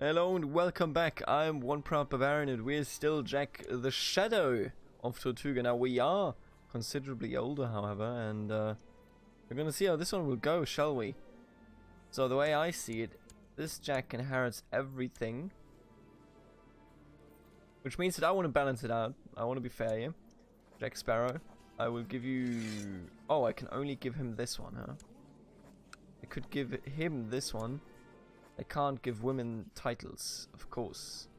Hello and welcome back. I'm one proud Bavarian and we're still Jack the Shadow of Tortuga. Now we are considerably older, however, and we're gonna see how this one will go, shall we? So the way I see it, this Jack inherits everything, which means that I want to balance it out. I want to be fair here. Jack Sparrow, I will give you... Oh, I can only give him this one, huh? I could give him this one. I can't give women titles, of course.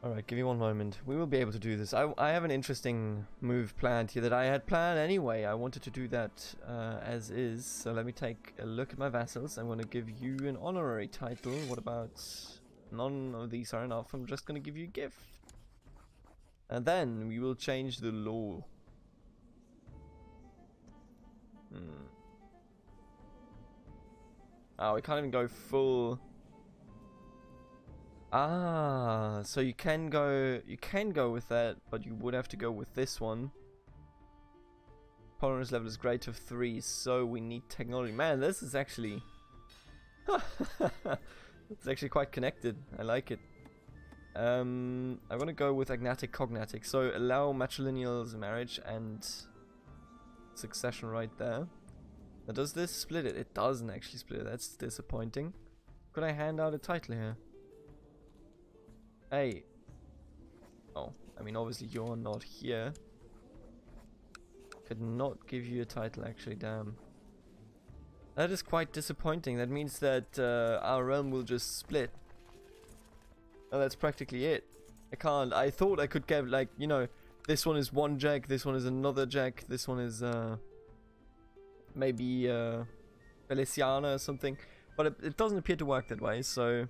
Alright, give me one moment. We will be able to do this. I have an interesting move planned here that I had planned anyway. I wanted to do that as is. So let me take a look at my vassals. I'm going to give you an honorary title. What about... None of these are enough. I'm just going to give you a gift. And then we will change the law. Oh, we can't even go full. Ah, so you can go with that, but you would have to go with this one. Tolerance level is greater of 3, so we need technology. Man, this is actually it's actually quite connected. I like it. I'm gonna go with agnatic cognatic, so allow matrilineal marriage and succession right there. Now does this split it? It doesn't actually split it. That's disappointing. Could I hand out a title here? Hey. Oh, I mean obviously you're not here. Could not give you a title actually, damn. That is quite disappointing. That means that our realm will just split. Oh, that's practically it. I can't. I thought I could get like, you know, this one is one Jack, this one is another Jack, this one is maybe Feliciana or something, but it doesn't appear to work that way, so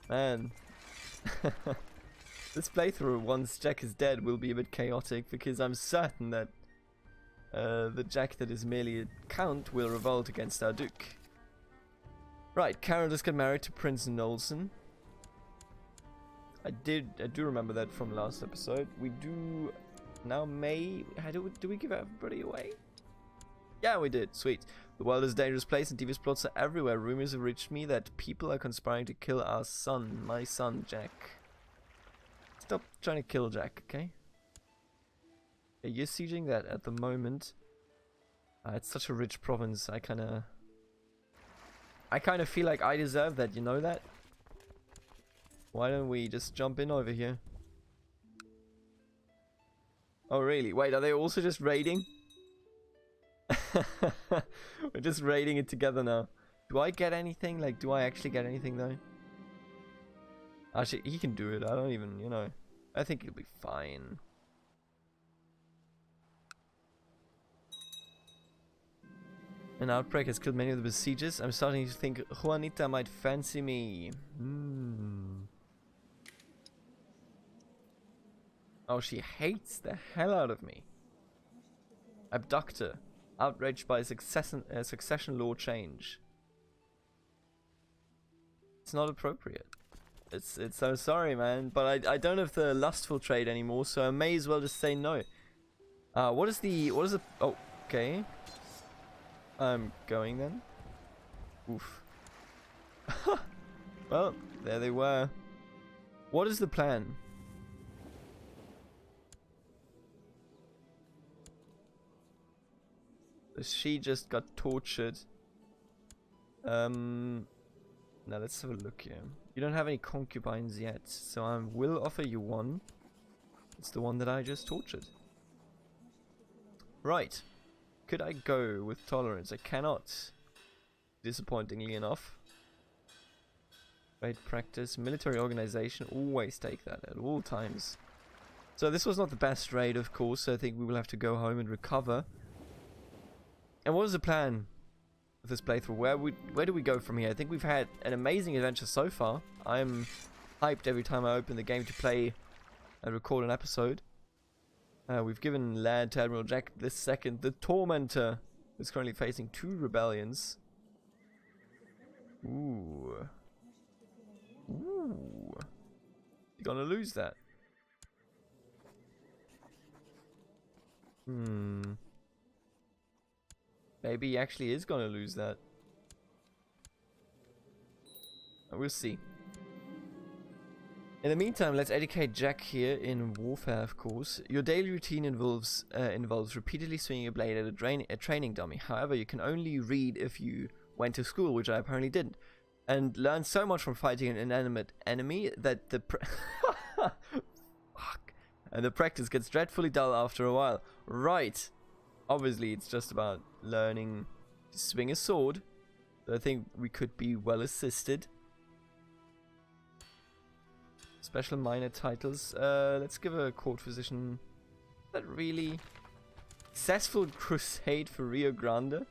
man. This playthrough, once Jack is dead, will be a bit chaotic because I'm certain that the Jack that is merely a count will revolt against our Duke. Right, Carol just got married to Prince Nolson. I do remember that from last episode. We do now do we give everybody away? Yeah, we did. Sweet. The world is a dangerous place and devious plots are everywhere. Rumors have reached me that people are conspiring to kill our son, my son, Jack. Stop trying to kill Jack, okay? Yeah, you're sieging that at the moment. It's such a rich province. I kind of feel like I deserve that. You know that? Why don't we just jump in over here? Oh, really? Wait, are they also just raiding? We're just raiding it together now. Do I get anything? Like, do I actually get anything though? Actually, he can do it. I don't even, you know. I think he'll be fine. An outbreak has killed many of the besiegers. I'm starting to think Juanita might fancy me. Oh, she hates the hell out of me. Abductor. Outraged by succession law change. It's not appropriate. It's so sorry, man, but I don't have the lustful trait anymore, so I may as well just say no. What is the oh, okay. I'm going then. Oof. Well, there they were. What is the plan? She just got tortured. Now let's have a look here. You don't have any concubines yet, so I will offer you one. It's the one that I just tortured. Right. Could I go with tolerance? I cannot. Disappointingly enough. Trade practice, military organization, always take that at all times. So this was not the best raid, of course, so I think we will have to go home and recover. And what is the plan of this playthrough? Where do we go from here? I think we've had an amazing adventure so far. I'm hyped every time I open the game to play and record an episode. We've given land to Admiral Jack this second. The Tormentor is currently facing 2 rebellions. Ooh. Ooh. You're gonna lose that. Maybe he actually is gonna lose that. We'll see. In the meantime, let's educate Jack here in warfare, of course. Your daily routine involves repeatedly swinging a blade at a training dummy. However, you can only read if you went to school, which I apparently didn't, and learn so much from fighting an inanimate enemy that the fuck, and the practice gets dreadfully dull after a while. Right. Obviously, it's just about learning to swing a sword. So I think we could be well assisted. Special minor titles. Let's give a court physician. Is that really successful crusade for Rio Grande?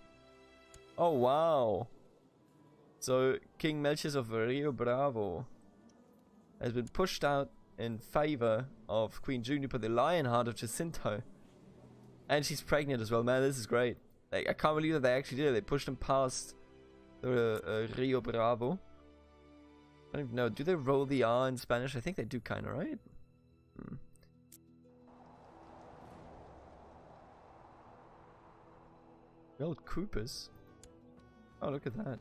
Oh wow! So King Melchias of Rio Bravo has been pushed out in favor of Queen Juniper, the Lionheart of Jacinto, and she's pregnant as well. Man, this is great. Like, I can't believe that they actually did it. They pushed him past the Rio Bravo. I don't even know. Do they roll the R in Spanish? I think they do, kind of, right? Old Coopers. Oh, look at that.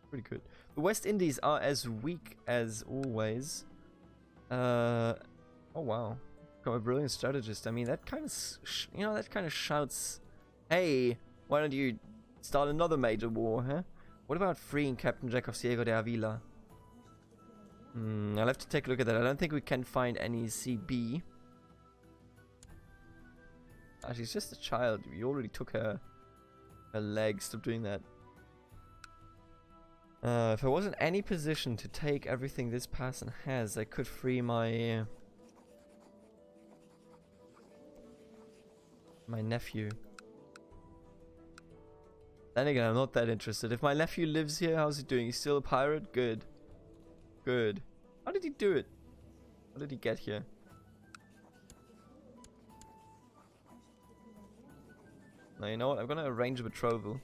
Pretty good. The West Indies are as weak as always. Oh wow. Got a brilliant strategist. I mean, that kind of, that kind of shouts, hey, why don't you start another major war, huh? What about freeing Captain Jack of Ciego de Avila? I'll have to take a look at that. I don't think we can find any CB. Ah, she's just a child. We already took her leg. Stop doing that. If I wasn't any position to take everything this person has, I could free my nephew. Then again, I'm not that interested. If my nephew lives here, how's he doing? He's still a pirate? Good. Good. How did he do it? How did he get here? Now, you know what? I'm gonna arrange a betrothal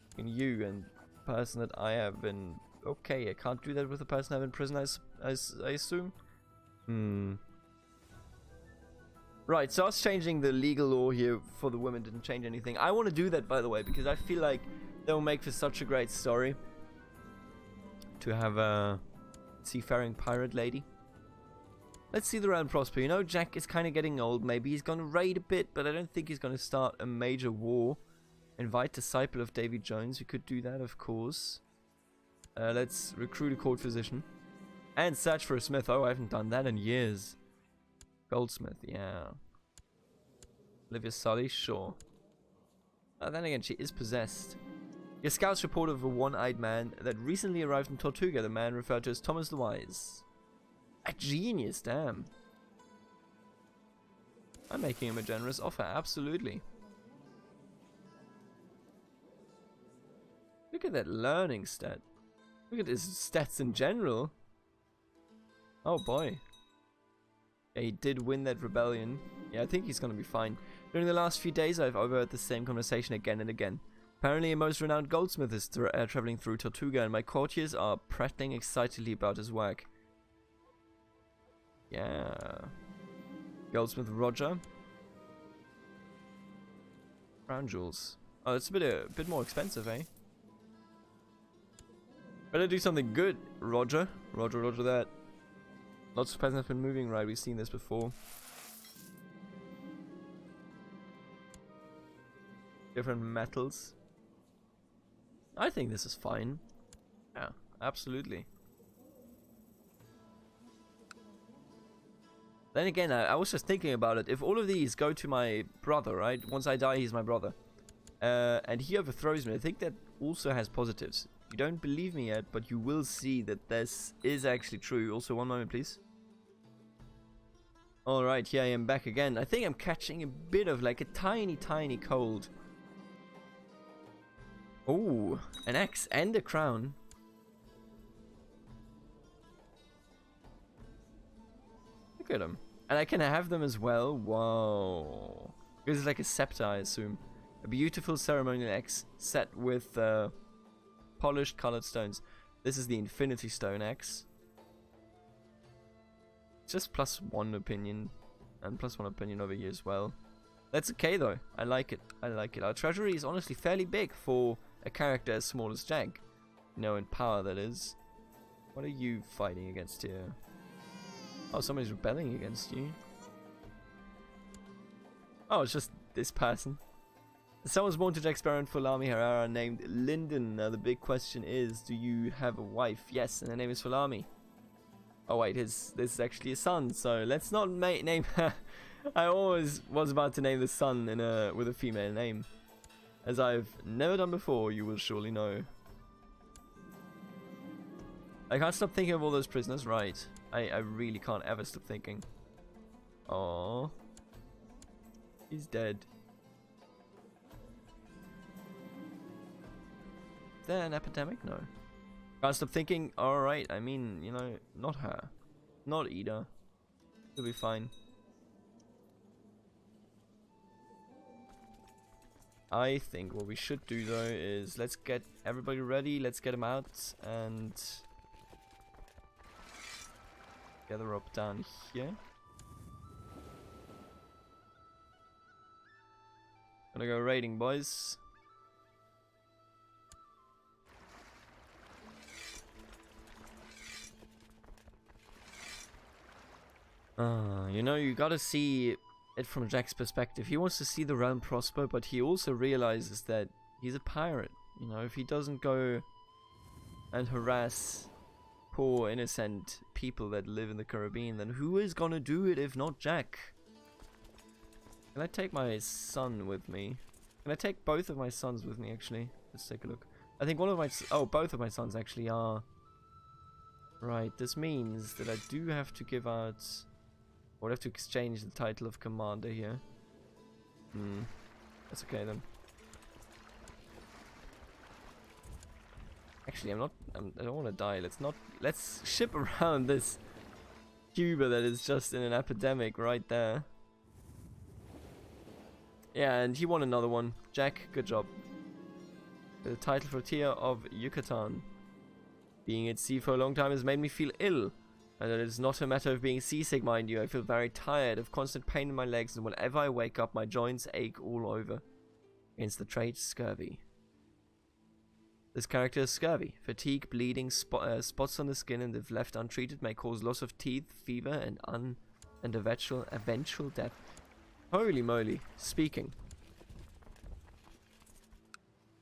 between you and the person that I have been... Okay, I can't do that with the person I have in prison, I assume? Right, so us changing the legal law here for the women didn't change anything. I want to do that, by the way, because I feel like they'll make for such a great story. To have a seafaring pirate lady. Let's see the round prosper. You know, Jack is kind of getting old. Maybe he's going to raid a bit, but I don't think he's going to start a major war. Invite disciple of Davy Jones. We could do that, of course. Let's recruit a court physician. And search for a smith. Oh, I haven't done that in years. Goldsmith, yeah. Olivia Sully, sure. Then again, she is possessed. Your scouts report of a one-eyed man that recently arrived in Tortuga. The man referred to as Thomas the Wise. A genius, damn. I'm making him a generous offer, absolutely. Look at that learning stat. Look at his stats in general. Oh boy. Yeah, he did win that rebellion. Yeah, I think he's gonna be fine. During the last few days, I've overheard the same conversation again and again. Apparently, a most renowned goldsmith is traveling through Tortuga, and my courtiers are prattling excitedly about his work. Yeah. Goldsmith Roger. Crown jewels. Oh, it's a bit more expensive, eh? Better do something good, Roger. Roger that. Lots of peasants have been moving, right? We've seen this before. Different metals. I think this is fine. Yeah, absolutely. Then again, I was just thinking about it. If all of these go to my brother, right? Once I die, he's my brother. And he overthrows me. I think that also has positives. You don't believe me yet, but you will see that this is actually true. Also, one moment, please. Alright, here I am back again. I think I'm catching a bit of like a tiny cold. Oh, an axe and a crown. Look at them. And I can have them as well. Whoa. This is like a scepter, I assume. A beautiful ceremonial axe set with polished colored stones. This is the Infinity Stone axe. Just +1 opinion. And +1 opinion over here as well. That's okay though. I like it. I like it. Our treasury is honestly fairly big for a character as small as Jack. You know, in power, that is. What are you fighting against here? Oh, somebody's rebelling against you. Oh, it's just this person. The son was born to Jack's parent Fulami Herrera named Lyndon. Now the big question is, do you have a wife? Yes, and her name is Fulami. Oh wait, this is actually a son, so let's not name her. I always was about to name the son with a female name. As I've never done before, you will surely know. I can't stop thinking of all those prisoners, right? I really can't ever stop thinking. Aww. He's dead. Is there an epidemic? No. Can't stop thinking, alright, I mean, you know, not her. Not Ida. She'll be fine. I think what we should do though is let's get everybody ready, let's get them out and gather up down here. Gonna go raiding, boys. You know, you gotta see it from Jack's perspective. He wants to see the realm prosper, but he also realizes that he's a pirate. You know, if he doesn't go and harass poor innocent people that live in the Caribbean, then who is gonna do it if not Jack? Can I take my son with me? Can I take both of my sons with me, actually? Let's take a look. I think one of my... Oh, both of my sons actually are... Right, this means that I do have to give out... I would have to exchange the title of commander here. That's okay then. Actually, I don't want to die. Let's ship around this Cuba that is just in an epidemic right there. Yeah, and he won another one. Jack, good job. The title flotilla of Yucatan. Being at sea for a long time has made me feel ill. And it is not a matter of being seasick, mind you. I feel very tired, of constant pain in my legs, and whenever I wake up, my joints ache all over. Hence the trait scurvy. This character is scurvy. Fatigue, bleeding, spots on the skin, and if left untreated, may cause loss of teeth, fever, and eventual death. Holy moly. Speaking.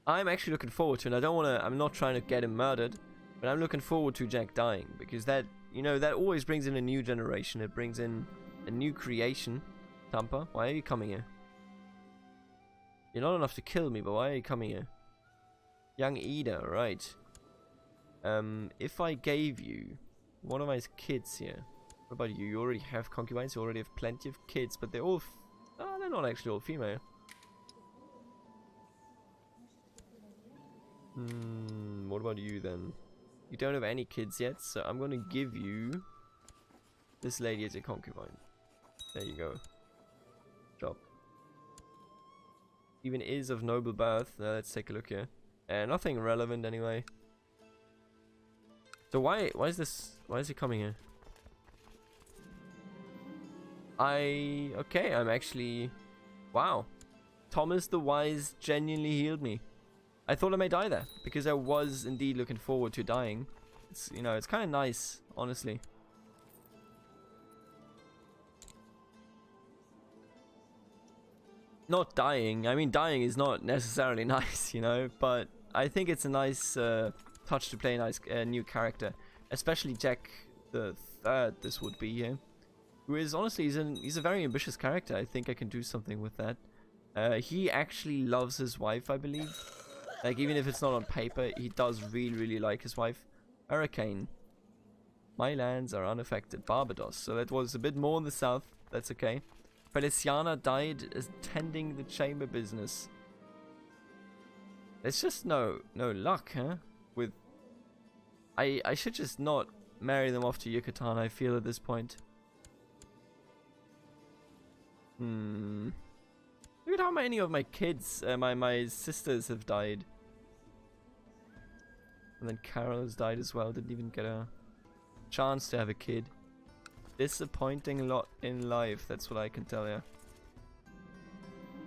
I'm actually looking forward to it. I'm not trying to get him murdered, but I'm looking forward to Jack dying, because that... You know, that always brings in a new generation. It brings in a new creation. Tampa, why are you coming here? You're not enough to kill me, but why are you coming here? Young Ida, right. If I gave you one of my kids here. What about you? You already have concubines. You already have plenty of kids, but they're all... Oh, they're not actually all female. What about you then? You don't have any kids yet, so I'm gonna give you this lady as a concubine. There you go. Job. Even is of noble birth. Let's take a look here. Nothing relevant anyway. So why is he coming here? Okay, I'm actually... Wow. Thomas the Wise genuinely healed me. I thought I may die there, because I was indeed looking forward to dying. It's, you know, it's kind of nice, honestly. Not dying. I mean, dying is not necessarily nice, you know, but I think it's a nice touch to play a nice new character. Especially Jack the Third, this would be here. Who is, honestly, he's a very ambitious character. I think I can do something with that. He actually loves his wife, I believe. Like, even if it's not on paper, he does really, really like his wife. Hurricane. My lands are unaffected. Barbados. So that was a bit more in the south. That's okay. Feliciana died attending the chamber business. There's just no luck, huh? With... I should just not marry them off to Yucatan, I feel, at this point. Look at how many of my kids, my sisters have died. And then Carol has died as well. Didn't even get a chance to have a kid. Disappointing a lot in life, that's what I can tell you.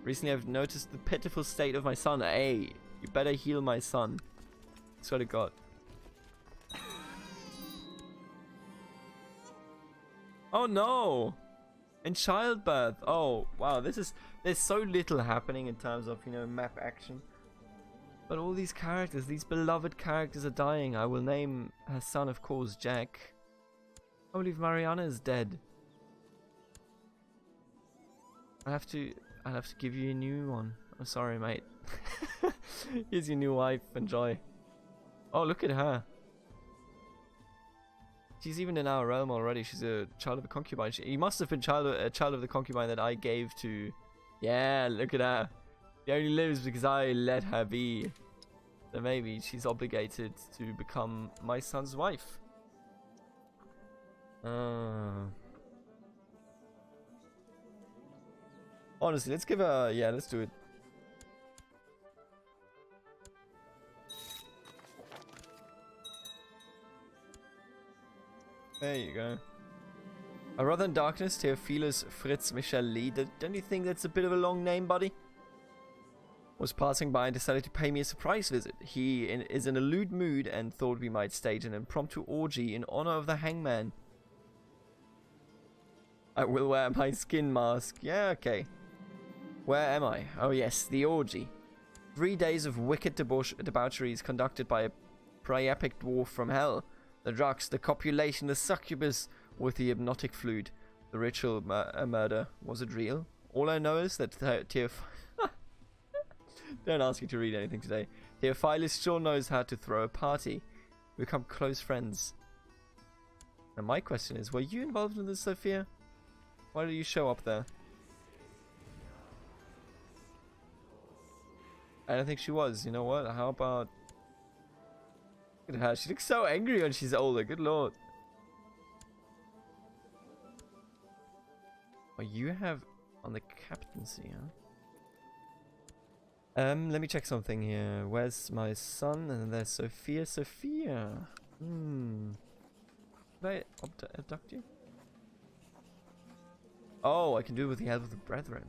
Recently I've noticed the pitiful state of my son. Hey, you better heal my son. Swear to God. Oh no! In childbirth. Oh wow, there's so little happening in terms of, you know, map action. But all these characters, these beloved characters are dying. I will name her son, of course, Jack. I believe Mariana is dead. I'll have to give you a new one. I'm sorry, mate. Here's your new wife. Enjoy. Oh, look at her. She's even in our realm already. She's a child of a concubine. He must have been a child of the concubine that I gave to. Yeah, look at her. She only lives because I let her be. So maybe she's obligated to become my son's wife. Honestly, let's give her... Yeah, let's do it. There you go. A Rather in Darkness, Theophilus Fritz Michel Lee. Don't you think that's a bit of a long name, buddy? Was passing by and decided to pay me a surprise visit. He is in a lewd mood and thought we might stage an impromptu orgy in honor of the hangman. I will wear my skin mask. Yeah, okay. Where am I? Oh yes, the orgy. 3 days of wicked debaucheries conducted by a priapic dwarf from hell. The drugs, the copulation, the succubus with the hypnotic fluid. The ritual murder. Was it real? All I know is that Don't ask you to read anything today. Theophilus sure knows how to throw a party. We become close friends. Now my question is, were you involved in this, Sofia? Why did you show up there? I don't think she was. You know what? How about... Look at her. She looks so angry when she's older. Good lord. Oh, you have on the captaincy, huh? Let me check something here. Where's my son? And there's Sofia. Sofia. Did I abduct you? Oh, I can do it with the help of the brethren.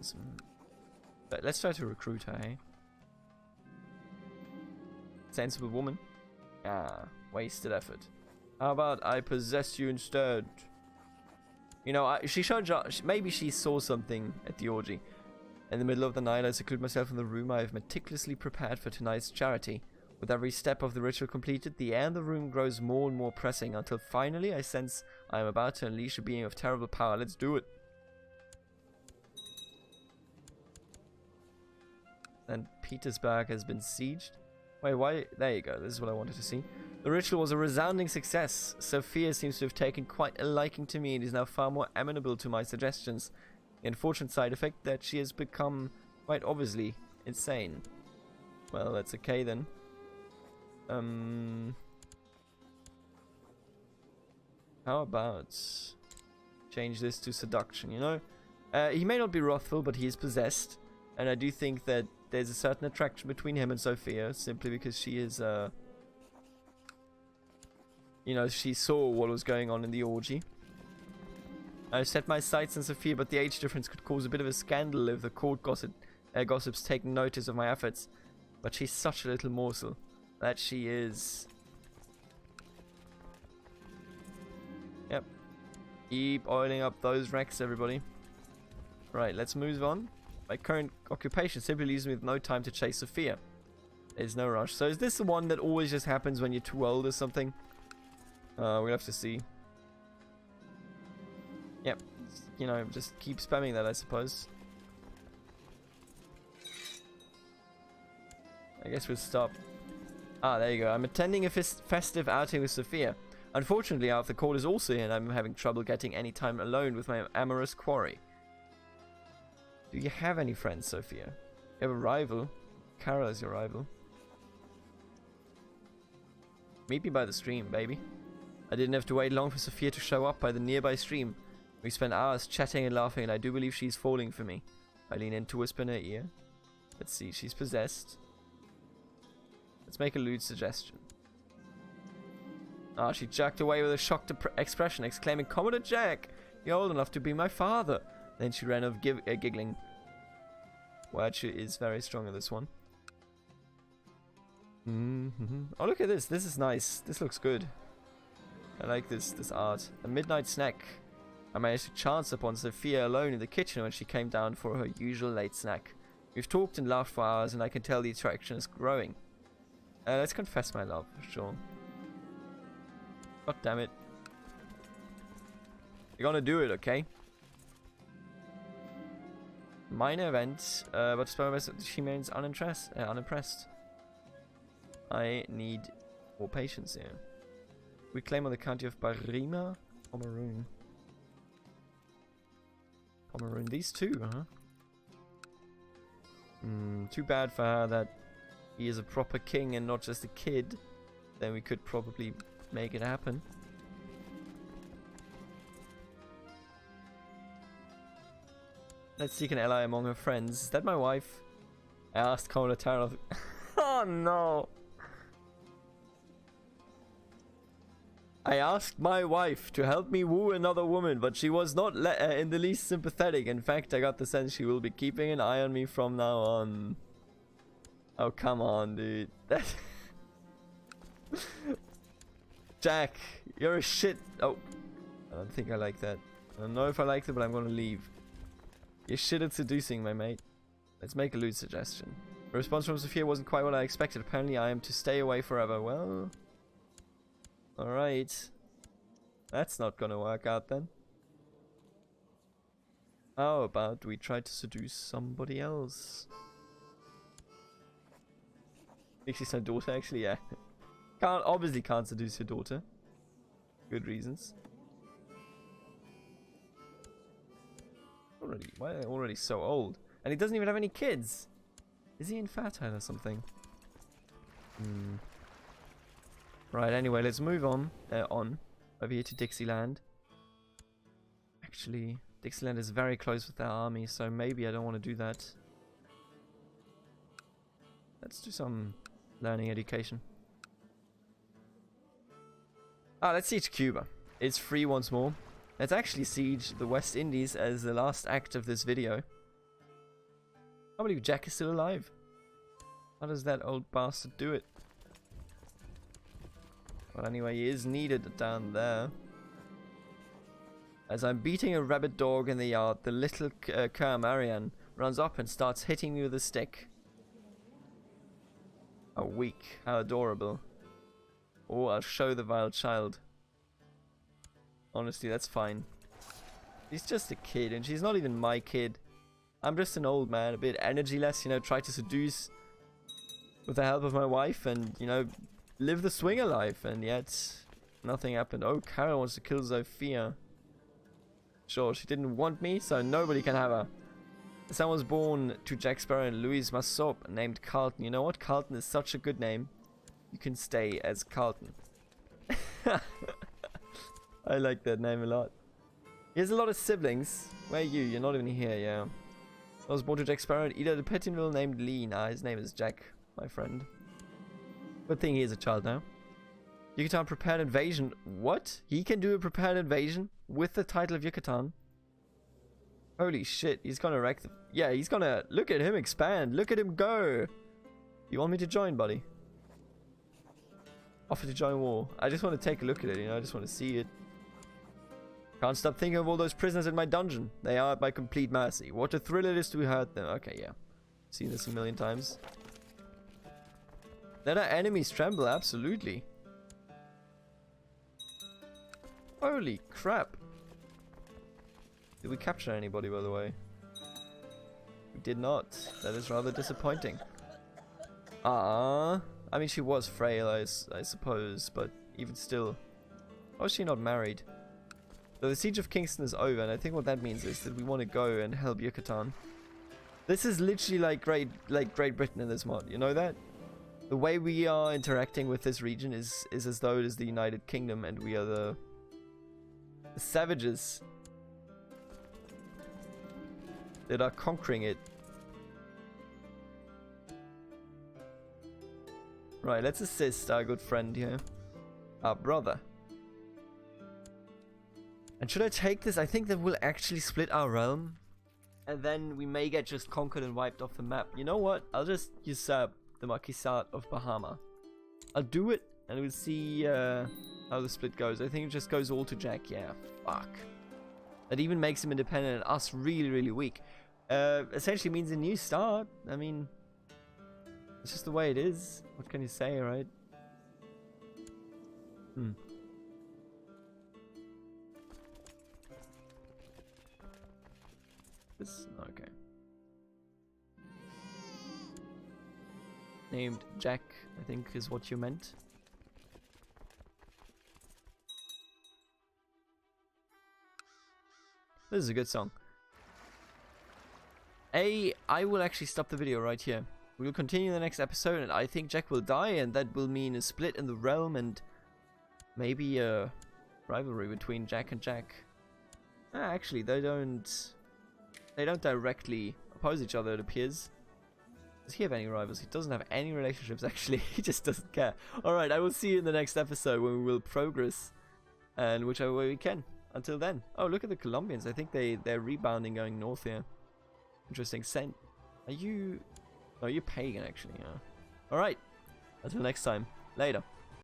But let's try to recruit her, eh? Sensible woman. Ah, wasted effort. How about I possess you instead? You know, she showed... Maybe she saw something at the orgy. In the middle of the night, I seclude myself in the room I have meticulously prepared for tonight's charity. With every step of the ritual completed, the air in the room grows more and more pressing, until finally I sense I am about to unleash a being of terrible power. Let's do it. And Petersburg has been sieged. Wait, why? There you go. This is what I wanted to see. The ritual was a resounding success. Sophia seems to have taken quite a liking to me and is now far more amenable to my suggestions. The unfortunate side effect that she has become quite obviously insane. Well, that's okay then. How about change this to seduction, you know? He may not be wrathful, but he is possessed. And I do think that there's a certain attraction between him and Sofia, simply because she is, you know, she saw what was going on in the orgy. I set my sights on Sofia, but the age difference could cause a bit of a scandal if the court gossips take notice of my efforts. But she's such a little morsel. That she is. Yep. Keep oiling up those wrecks, everybody. Right, let's move on. My current occupation simply leaves me with no time to chase Sofia. There's no rush. So is this the one that always just happens when you're too old or something? We'll have to see. Yep, you know, just keep spamming that, I suppose. I guess we'll stop. Ah, there you go. I'm attending a festive outing with Sofia. Unfortunately, half the court is also here and I'm having trouble getting any time alone with my amorous quarry. Do you have any friends, Sofia? You have a rival? Kara is your rival. Meet me by the stream, baby. I didn't have to wait long for Sofia to show up by the nearby stream. We spent hours chatting and laughing, and I do believe she's falling for me. I lean in to whisper in her ear. Let's see, she's possessed. Let's make a lewd suggestion. Ah, she jerked away with a shocked expression, exclaiming, "Commodore Jack, you're old enough to be my father." Then she ran off giggling. Word is very strong in this one. Oh, look at this. This is nice. This looks good. I like this art. A midnight snack. I managed to chance upon Sofia alone in the kitchen when she came down for her usual late snack. We've talked and laughed for hours, and I can tell the attraction is growing. Let's confess my love, sure. God damn it. You're gonna do it, okay? Minor event, but she remains unimpressed. I need more patience here. We claim on the county of Barima, Pomeroon. Pomeroon, these two, huh? Too bad for her that he is a proper king and not just a kid. Then we could probably make it happen. Let's seek an ally among her friends. Is that my wife? I asked Commander Tarov. Oh no! I asked my wife to help me woo another woman, but she was not in the least sympathetic. In fact, I got the sense she will be keeping an eye on me from now on. Oh, come on, dude. Jack, you're a shit. Oh, I don't think I like that. I don't know if I like it, but I'm gonna leave. You're shit at seducing, my mate. Let's make a lewd suggestion. The response from Sofia wasn't quite what I expected. Apparently I am to stay away forever. Well... alright. That's not gonna work out then. How about we try to seduce somebody else? She's my daughter, actually, yeah. Obviously can't seduce your daughter. Good reasons. Why are they already so old? And he doesn't even have any kids. Is he infertile or something? Right, anyway, let's move on. Over here to Dixieland. Actually, Dixieland is very close with their army, so maybe I don't want to do that. Let's do some learning education. Let's siege Cuba. It's free once more. Let's actually siege the West Indies as the last act of this video. I believe Jack is still alive. How does that old bastard do it? Well, anyway, he is needed down there. As I'm beating a rabid dog in the yard, the little cur Marianne runs up and starts hitting me with a stick. How weak, how adorable. Oh, I'll show the vile child. Honestly, that's fine. She's just a kid, and she's not even my kid. I'm just an old man, a bit energyless, you know, try to seduce with the help of my wife and, you know, live the swinger life, and yet nothing happened. Oh, Carol wants to kill Sofia. Sure, she didn't want me, so nobody can have her. The son was born to Jack Sparrow and Louise Massop, named Carlton. You know what? Carlton is such a good name. You can stay as Carlton. I like that name a lot. He has a lot of siblings. Where are you? You're not even here, yeah. I was born to Jack Sparrow and Ida de Pettinville named Lee. Nah, his name is Jack, my friend. Good thing he is a child now. Yucatan prepared invasion. What? He can do a prepared invasion with the title of Yucatan? Holy shit, he's gonna wreck the... Yeah, he's gonna... Look at him expand. Look at him go. You want me to join, buddy? Offer to join war. I just want to take a look at it, you know. I just want to see it. Can't stop thinking of all those prisoners in my dungeon. They are at my complete mercy. What a thrill it is to hurt them. Okay, yeah. Seen this a million times. Let our enemies tremble, absolutely. Holy crap. Did we capture anybody, by the way? We did not. That is rather disappointing. I mean, she was frail, I suppose, but even still. Why was she not married? So the siege of Kingston is over, and I think what that means is that we want to go and help Yucatan. This is literally like Great Britain in this mod, you know that? The way we are interacting with this region is as though it is the United Kingdom, and we are the savages that are conquering it. Right, let's assist our good friend here. Our brother. And should I take this? I think that will actually split our realm. And then we may get just conquered and wiped off the map. You know what? I'll just usurp the Marquisate of Bahama. I'll do it, and we'll see how the split goes. I think it just goes all to Jack. Yeah, fuck. That even makes him independent and us really, really weak. Essentially means a new start. I mean, it's just the way it is. What can you say, right? This, okay. Named Jack, I think is what you meant. This is a good song. I will actually stop the video right here. We will continue the next episode, and I think Jack will die, and that will mean a split in the realm and maybe a rivalry between Jack and Jack. Actually, they don't directly oppose each other, it appears. Does he have any rivals? He doesn't have any relationships, actually. He just doesn't care. Alright, I will see you in the next episode when we will progress, and whichever way we can. Until then. Oh, look at the Colombians. I think they're rebounding going north here. Interesting. Are you... No, you're pagan, actually. Yeah. Alright. Until next time. Later.